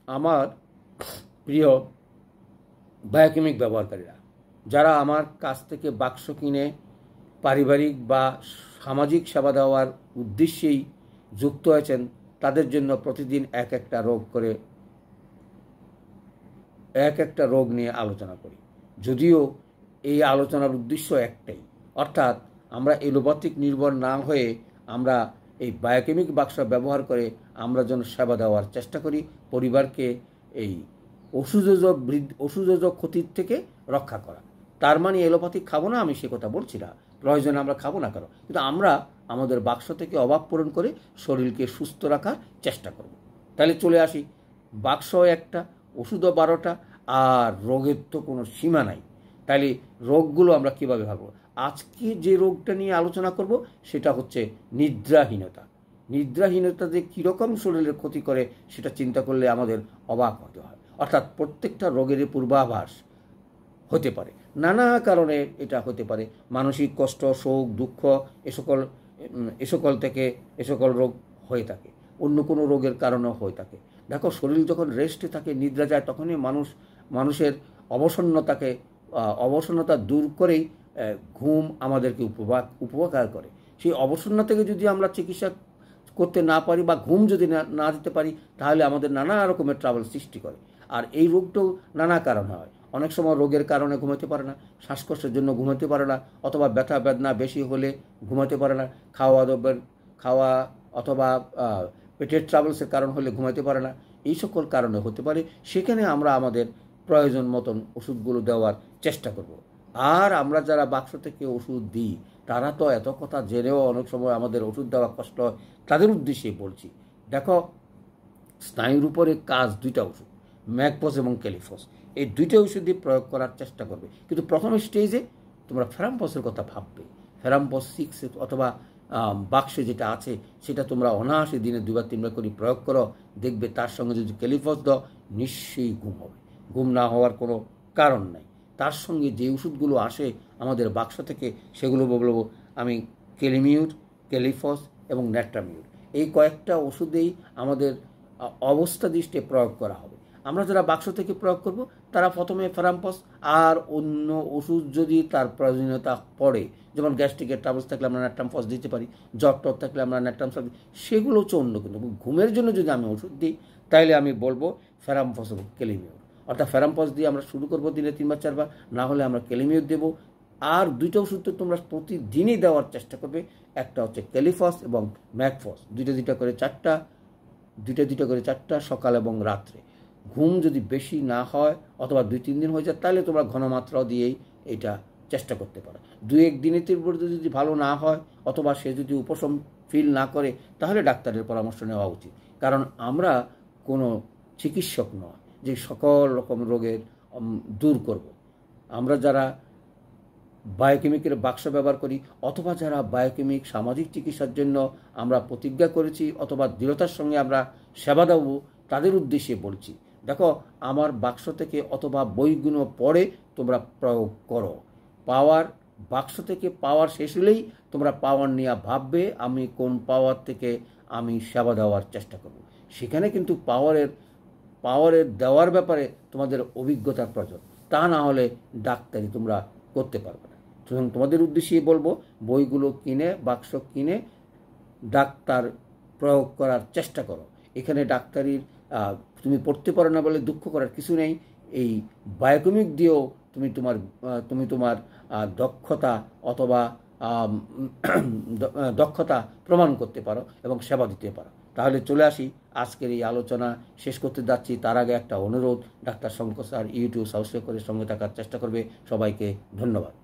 আমার প্রিয় বায়োকেমিক ব্যবহারকারীরা, যারা আমার কাছ থেকে বাক্স কিনে পারিবারিক বা সামাজিক সেবা দেওয়ার উদ্দেশ্যেই যুক্ত হয়েছেন, তাদের জন্য প্রতিদিন এক একটা রোগ নিয়ে আলোচনা করি। যদিও এই আলোচনার উদ্দেশ্য একটাই, অর্থাৎ আমরা এলোপ্যাথিক নির্ভর না হয়ে আমরা এই বায়োকেমিক বাক্স ব্যবহার করে আমরা যেন সেবা দেওয়ার চেষ্টা করি, পরিবারকে এই ওষুধজ ক্ষতির থেকে রক্ষা করা। তার মানে এলোপ্যাথিক খাবো না, আমি সে কথা বলছি না, প্রয়োজনে আমরা খাবো না কারো, কিন্তু আমরা আমাদের বাক্স থেকে অভাব পূরণ করে শরীরকে সুস্থ রাখার চেষ্টা করব। তাহলে চলে আসি, বাক্স একটা, ওষুধও 12টা, আর রোগের তো কোনো সীমা নাই। তাহলে রোগগুলো আমরা কীভাবে ভাববো? আজকে যে রোগটা নিয়ে আলোচনা করব সেটা হচ্ছে নিদ্রাহীনতা। নিদ্রাহীনতা যে কীরকম শরীরের ক্ষতি করে সেটা চিন্তা করলে আমাদের অবাক হতে হয়। অর্থাৎ প্রত্যেকটা রোগেরই পূর্বাভাস হতে পারে, নানা কারণে এটা হতে পারে। মানসিক কষ্ট, শোক, দুঃখ, এ সকল রোগ হয়ে থাকে। অন্য কোনো রোগের কারণেও হয়ে থাকে। দেখো, শরীর যখন রেস্টে থাকে, নিদ্রা যায়, তখনই মানুষের অবসন্নতা দূর করেই ঘুম আমাদেরকে উপকার করে। সেই অবসন্নতা থেকে যদি আমরা চিকিৎসা করতে না পারি বা ঘুম যদি না দিতে পারি, তাহলে আমাদের নানা রকমের ট্রাবল সৃষ্টি করে। আর এই রোগটাও নানা কারণে হয়। অনেক সময় রোগের কারণে ঘুমাতে পারে না, শ্বাসকষ্টের জন্য ঘুমাতে পারে না, অথবা ব্যথা বেদনা বেশি হলে ঘুমাতে পারে না, খাওয়া অথবা পেটের ট্রাবলসের কারণ হলে ঘুমাতে পারে না, এই সকল কারণে হতে পারে। সেখানে আমরা আমাদের প্রয়োজন মতন ওষুধগুলো দেওয়ার চেষ্টা করব। আর আমরা যারা বাক্স থেকে ওষুধ দিই, তারা তো এত কথা জেনেও অনেক সময় আমাদের ওষুধ দেওয়া কষ্ট হয়, তাদের উদ্দেশ্যেই বলছি। দেখো, স্নায়ুর উপরে কাজ 2টা ওষুধ, ম্যাকফস এবং ক্যালিফস, এই 2টা ওষুধই প্রয়োগ করার চেষ্টা করবে। কিন্তু প্রথম স্টেজে তোমরা ফেরাম্পসের কথা ভাববে। ফেরাম্পস 6 অথবা বাক্সে যেটা আছে সেটা তোমরা অনায়াসে দিনে 2-3 বার করে প্রয়োগ করো, দেখবে তার সঙ্গে যদি ক্যালিফস দাও, নিশ্চয়ই ঘুম হবে। ঘুম না হওয়ার কোনো কারণ নাই। তার সঙ্গে যে ওষুধগুলো আসে আমাদের বাক্স থেকে, সেগুলো বলবো আমি ক্যালিমিউর, ক্যালিফস এবং ন্যাট্রামিউর, এই কয়েকটা ওষুধেই আমাদের অবস্থা দৃষ্টে প্রয়োগ করা হবে। আমরা যারা বাক্স থেকে প্রয়োগ করব, তারা প্রথমে ফেরাম্পস আর অন্য ওষুধ যদি তার প্রয়োজনীয়তা পড়ে, যেমন গ্যাস্ট্রিকের ট্রাবলস থাকলে আমরা ন্যাট্রামফস দিতে পারি, জ্বর টর থাকলে আমরা ন্যাট্রামফস দিই, সেগুলো হচ্ছে অন্য। কিন্তু ঘুমের জন্য যদি আমি ওষুধ দিই, তাইলে আমি বলবো ফেরাম্পস এবং ক্যালিমিউর। অর্থাৎ ফেরাম্পস দিয়ে আমরা শুরু করবো দিনে 3-4 বার, না হলে আমরা ক্যালিমিউর দেবো। আর 2টা ওষুধ তো তোমরা প্রতিদিনই দেওয়ার চেষ্টা করবে। একটা হচ্ছে ক্যালিফস এবং ম্যাকফস, 2টা করে 4টা সকাল এবং রাত্রে। ঘুম যদি বেশি না হয় অথবা 2-3 দিন হয়ে যায়, তাহলে তোমরা ঘনমাত্রাও দিয়েই এটা চেষ্টা করতে পারো। 2-1 দিনের মধ্যে যদি ভালো না হয় অথবা সে যদি উপশম ফিল না করে, তাহলে ডাক্তারের পরামর্শ নেওয়া উচিত। কারণ আমরা কোনো চিকিৎসক নয় যে সকল রকম রোগের দূর করব। আমরা যারা বায়োকেমিকের বাক্স ব্যবহার করি, অথবা যারা বায়োকেমিক সামাজিক চিকিৎসার জন্য আমরা প্রতিজ্ঞা করেছি অথবা দৃঢ়তার সঙ্গে আমরা সেবা দেব, তাদের উদ্দেশ্যে বলছি, দেখো, আমার বাক্স থেকে অথবা বইগুলো পড়ে তোমরা প্রয়োগ করো। বাক্স থেকে পাওয়ার শেষ হলেই তোমরা পাওয়ার নিয়ে ভাববে আমি কোন পাওয়ার থেকে আমি সেবা দেওয়ার চেষ্টা করব। সেখানে কিন্তু পাওয়ারের দেওয়ার ব্যাপারে তোমাদের অভিজ্ঞতার প্রয়োজন, তা না হলে ডাক্তারি তোমরা করতে পারবে না। সুতরাং তোমাদের উদ্দেশ্যে বলবো, বইগুলো কিনে, বাক্স কিনে ডাক্তার প্রয়োগ করার চেষ্টা করো। এখানে ডাক্তারির তুমি পড়তে পারো না বলে দুঃখ করার কিছু নেই। এই বায়োকেমিক দিয়েও তুমি তোমার দক্ষতা অথবা দক্ষতা প্রমাণ করতে পারো এবং সেবা দিতে পারো। তাহলে চলে আসি, আজকের এই আলোচনা শেষ করতে যাচ্ছি। তার আগে একটা অনুরোধ, doctor Shankar sir YouTube subscribe করে সঙ্গে থাকার চেষ্টা করবে। সবাইকে ধন্যবাদ।